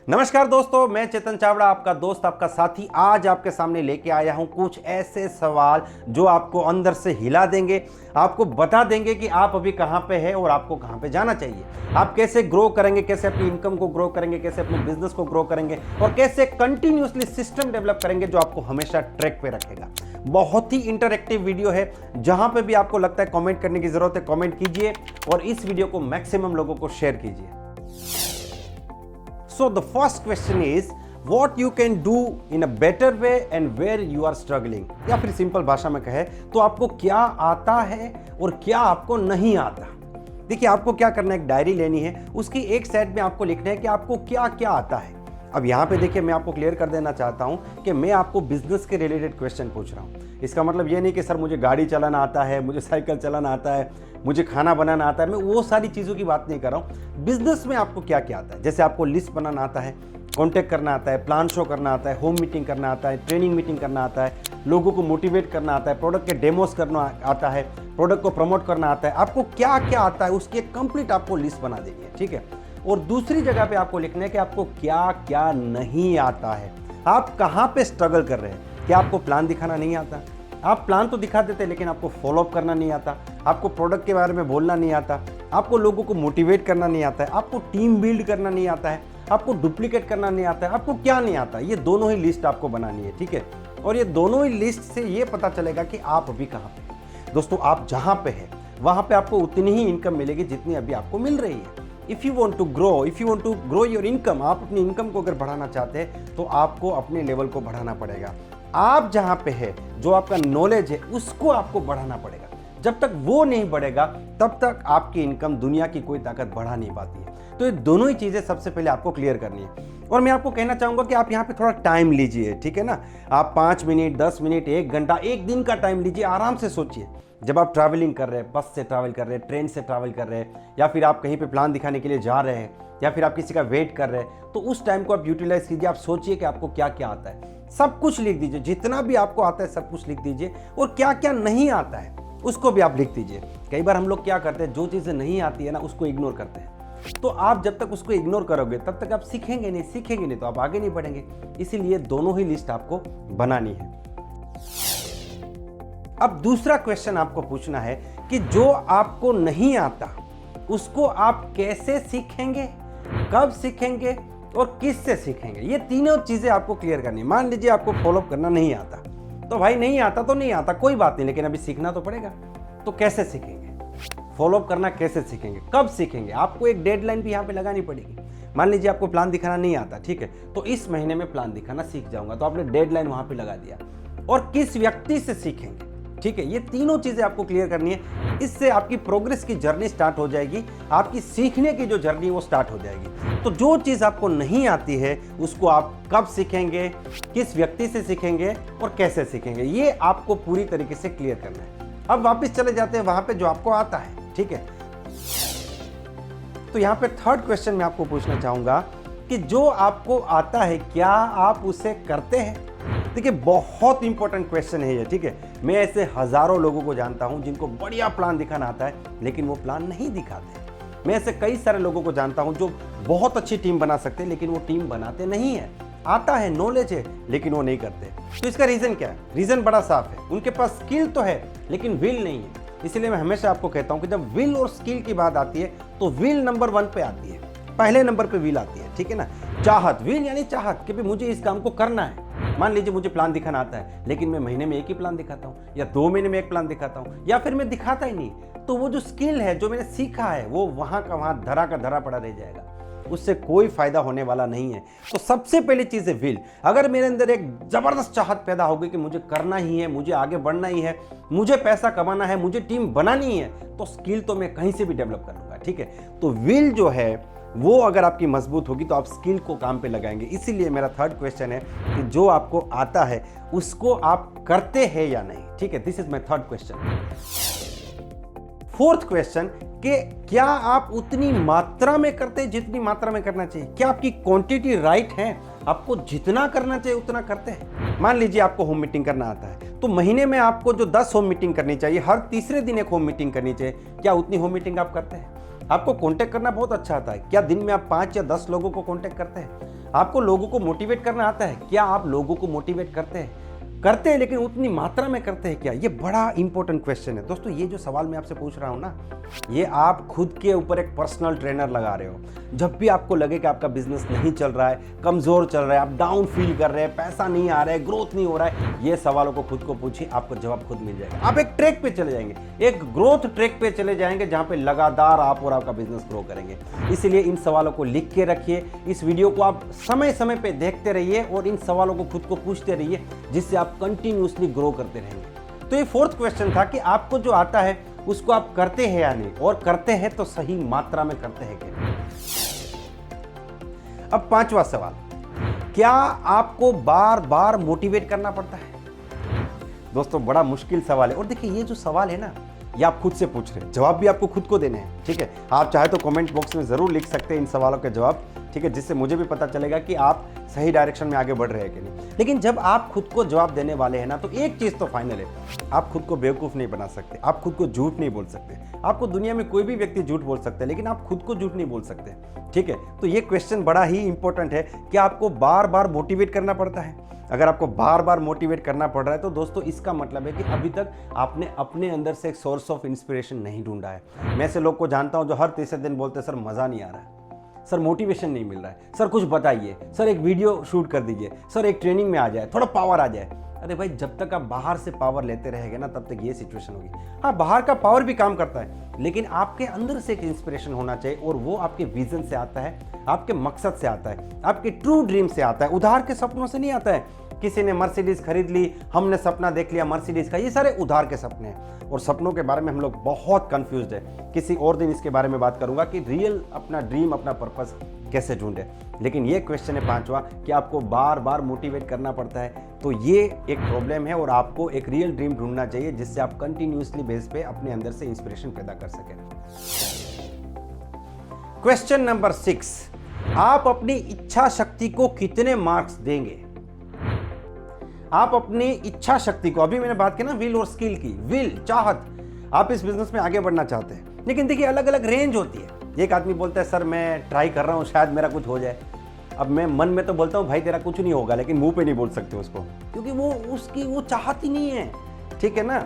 नमस्कार दोस्तों, मैं चेतन चावड़ा, आपका दोस्त, आपका साथी। आज आपके सामने लेके आया हूं कुछ ऐसे सवाल जो आपको अंदर से हिला देंगे, आपको बता देंगे कि आप अभी कहां पे हैं और आपको कहां पे जाना चाहिए। आप कैसे ग्रो करेंगे, कैसे अपनी इनकम को ग्रो करेंगे, कैसे अपने बिजनेस को ग्रो करेंगे और कैसे कंटिन्यूअसली सिस्टम डेवलप करेंगे जो आपको हमेशा ट्रैक पे रखेगा। बहुत ही इंटरैक्टिव वीडियो है। जहां पे भी आपको लगता है कमेंट करने की जरूरत है, कमेंट कीजिए और इस वीडियो को मैक्सिमम लोगों को शेयर कीजिए। So the first question is what you can do in a better way and where you are struggling। या फिर सिंपल भाषा में कहे तो आपको क्या आता है और क्या आपको नहीं आता। देखिए, आपको क्या करना है, एक डायरी लेनी है, उसकी एक साइड में आपको लिखना है कि आपको क्या क्या आता है। अब यहाँ पे देखिए, मैं आपको क्लियर कर देना चाहता हूँ कि मैं आपको बिजनेस के रिलेटेड क्वेश्चन पूछ रहा हूँ। इसका मतलब ये नहीं कि सर मुझे गाड़ी चलाना आता है, मुझे साइकिल चलाना आता है, मुझे खाना बनाना आता है। मैं वो सारी चीज़ों की बात नहीं कर रहा हूँ। बिजनेस में आपको क्या क्या आता है, जैसे आपको लिस्ट बनाना आता है, कॉन्टैक्ट करना आता है, प्लान शो करना आता है, होम मीटिंग करना आता है, ट्रेनिंग मीटिंग करना आता है, लोगों को मोटिवेट करना आता है, प्रोडक्ट के डेमोस करना आता है, प्रोडक्ट को प्रमोट करना आता है। आपको क्या क्या आता है उसकी एक कंप्लीट आपको लिस्ट बना देनी है, ठीक है। और दूसरी जगह पे आपको लिखना है कि आपको क्या क्या नहीं आता है, आप कहाँ पे स्ट्रगल कर रहे हैं। क्या आपको प्लान दिखाना नहीं आता? आप प्लान तो दिखा देते लेकिन आपको फॉलोअप करना नहीं आता, आपको प्रोडक्ट के बारे में बोलना नहीं आता, आपको लोगों को मोटिवेट करना नहीं आता है, आपको टीम बिल्ड करना नहीं आता है, आपको डुप्लीकेट करना नहीं आता है। आपको क्या नहीं आता, ये दोनों ही लिस्ट आपको बनानी है, ठीक है। और ये दोनों ही लिस्ट से ये पता चलेगा कि आप अभी कहाँ पे हैं। दोस्तों, आप जहाँ पे हैं वहाँ पे आपको उतनी ही इनकम मिलेगी जितनी अभी आपको मिल रही है। If you want to grow your income, आप अपनी इनकम को अगर बढ़ाना चाहते हैं तो आपको अपने लेवल को बढ़ाना पड़ेगा। आप जहाँ पे है, जो आपका नॉलेज है उसको आपको बढ़ाना पड़ेगा। जब तक वो नहीं बढ़ेगा तब तक आपकी इनकम दुनिया की कोई ताकत बढ़ा नहीं पाती है। तो ये दोनों ही चीज़ें सबसे पहले आपको क्लियर करनी है। और मैं आपको कहना चाहूँगा कि आप यहाँ पे थोड़ा टाइम लीजिए, ठीक है ना। आप 5 मिनट, 10 मिनट, 1 घंटा, 1 दिन का टाइम लीजिए, आराम से सोचिए। जब आप ट्रैवलिंग कर रहे हैं, बस से ट्रैवल कर रहे हैं, ट्रेन से ट्रैवल कर रहे हैं, या फिर आप कहीं पे प्लान दिखाने के लिए जा रहे हैं, या फिर आप किसी का वेट कर रहे हैं, तो उस टाइम को आप यूटिलाइज कीजिए। आप सोचिए कि आपको क्या क्या आता है, सब कुछ लिख दीजिए। जितना भी आपको आता है सब कुछ लिख दीजिए और क्या क्या नहीं आता है उसको भी आप लिख दीजिए। कई बार हम लोग क्या करते हैं, जो चीज़ें नहीं आती है ना उसको इग्नोर करते हैं। तो आप जब तक उसको इग्नोर करोगे तब तक आप सीखेंगे नहीं तो आप आगे नहीं बढ़ेंगे। इसीलिए दोनों ही लिस्ट आपको बनानी है। अब दूसरा क्वेश्चन आपको पूछना है कि जो आपको नहीं आता उसको आप कैसे सीखेंगे, कब सीखेंगे और किससे सीखेंगे। ये तीनों चीजें आपको क्लियर करनी है। मान लीजिए आपको फॉलोअप करना नहीं आता, तो भाई नहीं आता तो नहीं आता, कोई बात नहीं, लेकिन अभी सीखना तो पड़ेगा। तो कैसे सीखेंगे, फॉलोअप करना कैसे सीखेंगे, कब सीखेंगे, आपको एक डेडलाइन भी यहाँ पे लगानी पड़ेगी। मान लीजिए आपको प्लान दिखाना नहीं आता, ठीक है, तो इस महीने में प्लान दिखाना सीख जाऊंगा, तो आपने डेडलाइन वहां पे लगा दिया। और किस व्यक्ति से सीखेंगे, ठीक है, ये तीनों चीजें आपको क्लियर करनी है। इससे आपकी प्रोग्रेस की जर्नी स्टार्ट हो जाएगी, आपकी सीखने की जो जर्नी वो स्टार्ट हो जाएगी। तो जो चीज आपको नहीं आती है उसको आप कब सीखेंगे, किस व्यक्ति से सीखेंगे और कैसे सीखेंगे, ये आपको पूरी तरीके से क्लियर करना है। अब वापस चले जाते हैं वहां पे जो आपको आता है, ठीक है। तो यहाँ पे थर्ड क्वेश्चन मैं आपको पूछना चाहूंगा कि जो आपको आता है क्या आप उसे करते हैं। देखिए, बहुत इंपॉर्टेंट क्वेश्चन है ये, ठीक है। मैं ऐसे हजारों लोगों को जानता हूं जिनको बढ़िया प्लान दिखाना आता है लेकिन वो प्लान नहीं दिखाते। मैं ऐसे कई सारे लोगों को जानता हूं जो बहुत अच्छी टीम बना सकते हैं लेकिन वो टीम बनाते नहीं है। आता है, नॉलेज है, लेकिन वो नहीं करते। तो इसका रीजन क्या है? रीजन बड़ा साफ है, उनके पास स्किल तो है लेकिन विल नहीं है। इसलिए मैं हमेशा आपको कहता हूं कि जब विल और स्किल की बात आती है तो विल नंबर 1 पे आती है, पहले नंबर पे विल आती है, ठीक है ना। चाहत, विल यानी चाहत कि मुझे इस काम को करना है। मान लीजिए मुझे प्लान दिखाना आता है लेकिन मैं महीने में एक ही प्लान दिखाता हूँ या 2 महीने में एक प्लान दिखाता हूँ या फिर मैं दिखाता ही नहीं, तो वो जो स्किल है, जो मैंने सीखा है, वो वहां का वहां धरा का धरा पड़ा रह जाएगा, उससे कोई फायदा होने वाला नहीं है। तो सबसे पहली चीज है विल। अगर मेरे अंदर एक जबरदस्त चाहत पैदा होगी कि मुझे करना ही है, मुझे आगे बढ़ना ही है, मुझे पैसा कमाना है, मुझे टीम बनानी है, तो स्किल तो मैं कहीं से भी डेवलप कर लूंगा, ठीक है। तो विल जो है वो अगर आपकी मजबूत होगी तो आप स्किल को काम पे लगाएंगे। इसीलिए मेरा थर्ड क्वेश्चन है कि जो आपको आता है उसको आप करते हैं या नहीं, ठीक है। This is my third question. Fourth question कि क्या आप उतनी मात्रा में करते हैं जितनी मात्रा में करना चाहिए। क्या आपकी क्वांटिटी राइट है, आपको जितना करना चाहिए उतना करते हैं। मान लीजिए आपको होम मीटिंग करना आता है तो महीने में आपको जो 10 होम मीटिंग करनी चाहिए, हर तीसरे दिन एक होम मीटिंग करनी चाहिए, क्या उतनी होम मीटिंग आप करते हैं? आपको कांटेक्ट करना बहुत अच्छा आता है। क्या दिन में आप 5 या 10 लोगों को कांटेक्ट करते हैं? आपको लोगों को मोटिवेट करना आता है? क्या आप लोगों को मोटिवेट करते हैं? करते हैं, लेकिन उतनी मात्रा में करते हैं क्या? ये बड़ा इंपॉर्टेंट क्वेश्चन है दोस्तों। ये जो सवाल मैं आपसे पूछ रहा हूँ ना, ये आप खुद के ऊपर एक पर्सनल ट्रेनर लगा रहे हो। जब भी आपको लगे कि आपका बिजनेस नहीं चल रहा है, कमजोर चल रहा है, आप डाउन फील कर रहे हैं, पैसा नहीं आ रहा है, ग्रोथ नहीं हो रहा है, ये सवालों को खुद को पूछिए, आपको जवाब खुद मिल जाएगा। आप एक ट्रैक पे चले जाएंगे, एक ग्रोथ ट्रैक पे चले जाएंगे, जहां पे लगातार आप और आपका बिजनेस ग्रो करेंगे। इसलिए इन सवालों को लिख के रखिए, इस वीडियो को आप समय समय पे देखते रहिए और इन सवालों को खुद को पूछते रहिए, जिससे आप कंटिन्यूसली ग्रो करते रहेंगे। तो ये 4th क्वेश्चन था कि आपको जो आता है उसको आप करते हैं या नहीं, और करते हैं तो सही मात्रा में करते हैं क्या? अब 5वां सवाल, क्या आपको बार बार मोटिवेट करना पड़ता है? दोस्तों बड़ा मुश्किल सवाल है। और देखिए, ये जो सवाल है ना, ये आप खुद से पूछ रहे हैं, जवाब भी आपको खुद को देने हैं, ठीक है। आप चाहे तो कमेंट बॉक्स में जरूर लिख सकते हैं इन सवालों के जवाब, ठीक है, जिससे मुझे भी पता चलेगा कि आप सही डायरेक्शन में आगे बढ़ रहे हैं कि नहीं। लेकिन जब आप खुद को जवाब देने वाले हैं ना, तो एक चीज तो फाइनल है, आप खुद को बेवकूफ नहीं बना सकते, आप खुद को झूठ नहीं बोल सकते। आपको दुनिया में कोई भी व्यक्ति झूठ बोल सकता है, लेकिन आप खुद को झूठ नहीं बोल सकते, ठीक है। तो ये क्वेश्चन बड़ा ही इंपॉर्टेंट है कि आपको बार बार मोटिवेट करना पड़ता है। अगर आपको बार बार मोटिवेट करना पड़ रहा है, तो दोस्तों इसका मतलब है कि अभी तक आपने अपने अंदर से एक सोर्स ऑफ इंस्पिरेशन नहीं ढूंढा है। मैं ऐसे लोग को जानता हूं जो हर तीसरे दिन बोलते हैं, सर मजा नहीं आ रहा है, सर मोटिवेशन नहीं मिल रहा है, सर कुछ बताइए, सर एक वीडियो शूट कर दीजिए, सर एक ट्रेनिंग में आ जाए, थोड़ा पावर आ जाए। अरे भाई, जब तक आप बाहर से पावर लेते रहेंगे ना, तब तक ये सिचुएशन होगी। हाँ, बाहर का पावर भी काम करता है, लेकिन आपके अंदर से एक इंस्पिरेशन होना चाहिए, और वो आपके विजन से आता है, आपके मकसद से आता है, आपके ट्रू ड्रीम से आता है, उधार के सपनों से नहीं आता है। किसी ने मर्सिडीज खरीद ली, हमने सपना देख लिया मर्सिडीज का, ये सारे उधार के सपने हैं। और सपनों के बारे में हम लोग बहुत कंफ्यूज्ड है। किसी और दिन इसके बारे में बात करूंगा कि रियल अपना ड्रीम, अपना पर्पस कैसे ढूंढे। लेकिन ये क्वेश्चन है 5वां कि आपको बार बार मोटिवेट करना पड़ता है, तो ये एक प्रॉब्लम है, और आपको एक रियल ड्रीम ढूंढना चाहिए, जिससे आप कंटिन्यूसली बेस पे अपने अंदर से इंस्पिरेशन पैदा कर सकें। क्वेश्चन नंबर 6, आप अपनी इच्छा शक्ति को कितने मार्क्स देंगे? आप अपनी इच्छा शक्ति को, अभी मैंने बात की ना विल और स्किल की, विल चाहत, आप इस बिजनेस में आगे बढ़ना चाहते हैं, लेकिन देखिए अलग अलग रेंज होती है। एक आदमी बोलता है, सर मैं ट्राई कर रहा हूं, शायद मेरा कुछ हो जाए। अब मैं मन में तो बोलता हूं, भाई तेरा कुछ नहीं होगा, लेकिन मुंह पे नहीं बोल सकते उसको, क्योंकि वो उसकी वो चाहत ही नहीं है, ठीक है ना।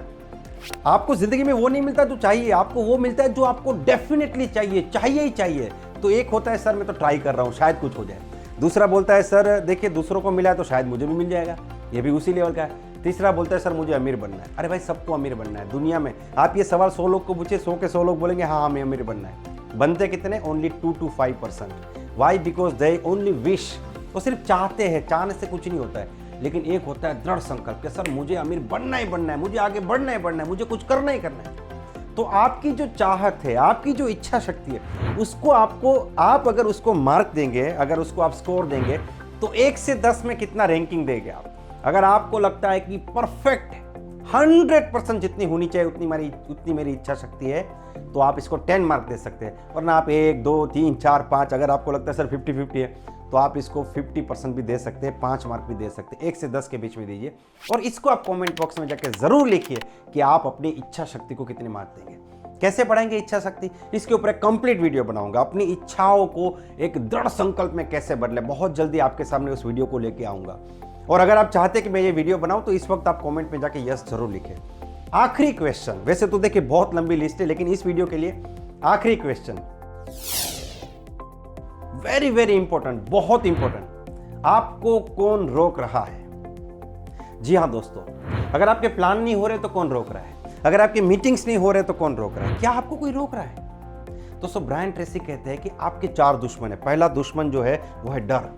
आपको जिंदगी में वो नहीं मिलता जो चाहिए, आपको वो मिलता है जो आपको डेफिनेटली चाहिए, चाहिए ही चाहिए। तो एक होता है, सर मैं तो ट्राई कर रहा हूं, शायद कुछ हो जाए। दूसरा बोलता है, सर देखिए दूसरों को मिला है तो शायद मुझे भी मिल जाएगा, ये भी उसी लेवल का है। तीसरा बोलता है, सर मुझे अमीर बनना है। अरे भाई, सबको अमीर बनना है दुनिया में। आप ये सवाल 100 लोग को पूछिए, 100 के 100 लोग बोलेंगे हाँ हमें अमीर बनना है। बनते कितने? Only 2 to 5%। Why? Because they only wish. वो सिर्फ चाहते हैं, चाहने से कुछ नहीं होता है। लेकिन एक होता है दृढ़ संकल्प कि सर मुझे अमीर बनना ही बनना है, मुझे आगे बढ़ना ही बढ़ना है, मुझे कुछ करना ही करना है। तो आपकी जो चाहत है, आपकी जो इच्छा शक्ति है, उसको आप अगर उसको मार्क देंगे, अगर उसको आप स्कोर देंगे, तो 1 से 10 में कितना रैंकिंग देंगे आप? अगर आपको लगता है कि परफेक्ट 100% जितनी होनी चाहिए उतनी मेरी इच्छा शक्ति है, तो आप इसको 10 मार्क दे सकते हैं। वरना आप 1, 2, 3, 4, 5, अगर आपको लगता है सर 50-50 है, तो आप इसको 50% भी दे सकते हैं, 5 मार्क भी दे सकते हैं। 1 से 10 के बीच में दीजिए, और इसको आप कमेंट बॉक्स में जाकर जरूर लिखिए कि आप अपनी इच्छा शक्ति को कितने मार्क देंगे। कैसे बढ़ाएंगे इच्छा शक्ति, इसके ऊपर एक कंप्लीट वीडियो बनाऊंगा। अपनी इच्छाओं को एक दृढ़ संकल्प में कैसे बदले, बहुत जल्दी आपके सामने उस वीडियो को लेके आऊंगा। और अगर आप चाहते हैं कि मैं ये वीडियो बनाऊं, तो इस वक्त आप कमेंट में जाके यस जरूर लिखें। आखिरी क्वेश्चन, वैसे तो देखिए बहुत लंबी लिस्ट है, लेकिन इस वीडियो के लिए आखिरी क्वेश्चन, वेरी वेरी इंपॉर्टेंट, बहुत इंपॉर्टेंट। आपको कौन रोक रहा है? जी हाँ दोस्तों, अगर आपके प्लान नहीं हो रहे तो कौन रोक रहा है? अगर आपके मीटिंग्स नहीं हो रहे तो कौन रोक रहा है? क्या आपको कोई रोक रहा है? दोस्तों ब्रायन ट्रेसी कहते हैं कि आपके 4 दुश्मन है। पहला दुश्मन जो है वो है डर,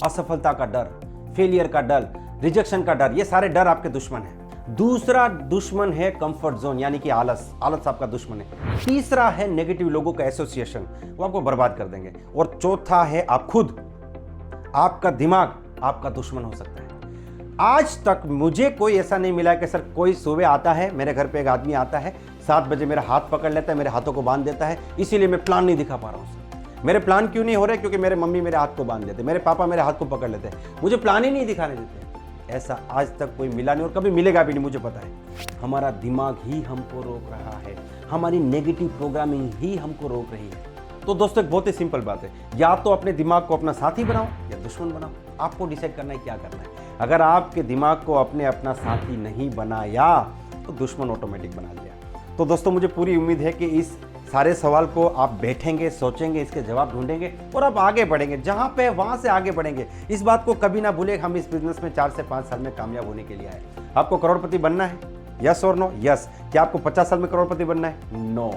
असफलता का डर, फेलियर का डर, रिजेक्शन का डर, ये सारे डर आपके दुश्मन है। दूसरा दुश्मन है कंफर्ट जोन, यानी कि आलस, आलस आपका दुश्मन है। तीसरा है नेगेटिव लोगों का एसोसिएशन, वो आपको बर्बाद कर देंगे। और चौथा है आप खुद, आपका दिमाग आपका दुश्मन हो सकता है। आज तक मुझे कोई ऐसा नहीं मिला कि सर कोई सुबह आता है, मेरे घर पे एक आदमी आता है, 7 बजे मेरा हाथ पकड़ लेता है, मेरे हाथों को बांध देता है, इसीलिए मैं प्लान नहीं दिखा पा रहा हूँ। मेरे प्लान क्यों नहीं हो रहे? क्योंकि मेरे मम्मी मेरे हाथ को बांध देते, मेरे पापा मेरे हाथ को पकड़ लेते, मुझे प्लान ही नहीं दिखाने देते। ऐसा आज तक कोई मिला नहीं और कभी मिलेगा भी नहीं, मुझे पता है। हमारा दिमाग ही हमको रोक रहा है। हमारी नेगेटिव प्रोग्रामिंग ही हमको रोक रही है। तो दोस्तों एक बहुत ही सिंपल बात है, या तो अपने दिमाग को अपना साथी बनाओ या दुश्मन बनाओ। आपको डिसाइड करना है क्या करना है। अगर आपके दिमाग को अपना साथी नहीं बनाया तो दुश्मन ऑटोमेटिक बना लिया। तो दोस्तों मुझे पूरी उम्मीद है कि इस सारे सवाल को आप बैठेंगे, सोचेंगे, इसके जवाब ढूंढेंगे और आप आगे बढ़ेंगे। जहां पे वहां से आगे बढ़ेंगे। इस बात को कभी ना भूलें, हम इस बिजनेस में 4 से 5 साल में कामयाब होने के लिए आए। आपको करोड़पति बनना है? यस और नो? यस। क्या आपको 50 साल में करोड़पति बनना है? नो।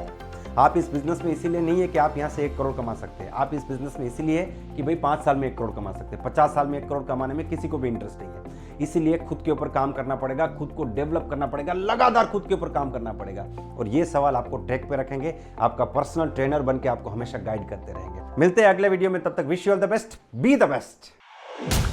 आप इस बिजनेस में इसीलिए नहीं है कि आप यहाँ से 1 करोड़ कमा सकते हैं। आप इस बिजनेस में इसीलिए कि भाई 5 साल में 1 करोड़ कमा सकते हैं। 50 साल में 1 करोड़ कमाने में किसी को भी इंटरेस्ट नहीं है। इसीलिए खुद के ऊपर काम करना पड़ेगा, खुद को डेवलप करना पड़ेगा, लगातार खुद के ऊपर काम करना पड़ेगा। और ये सवाल आपको ट्रैक पे रखेंगे, आपका पर्सनल ट्रेनर बन के आपको हमेशा गाइड करते रहेंगे। मिलते हैं अगले वीडियो में, तब तक wish you all the best, be the best.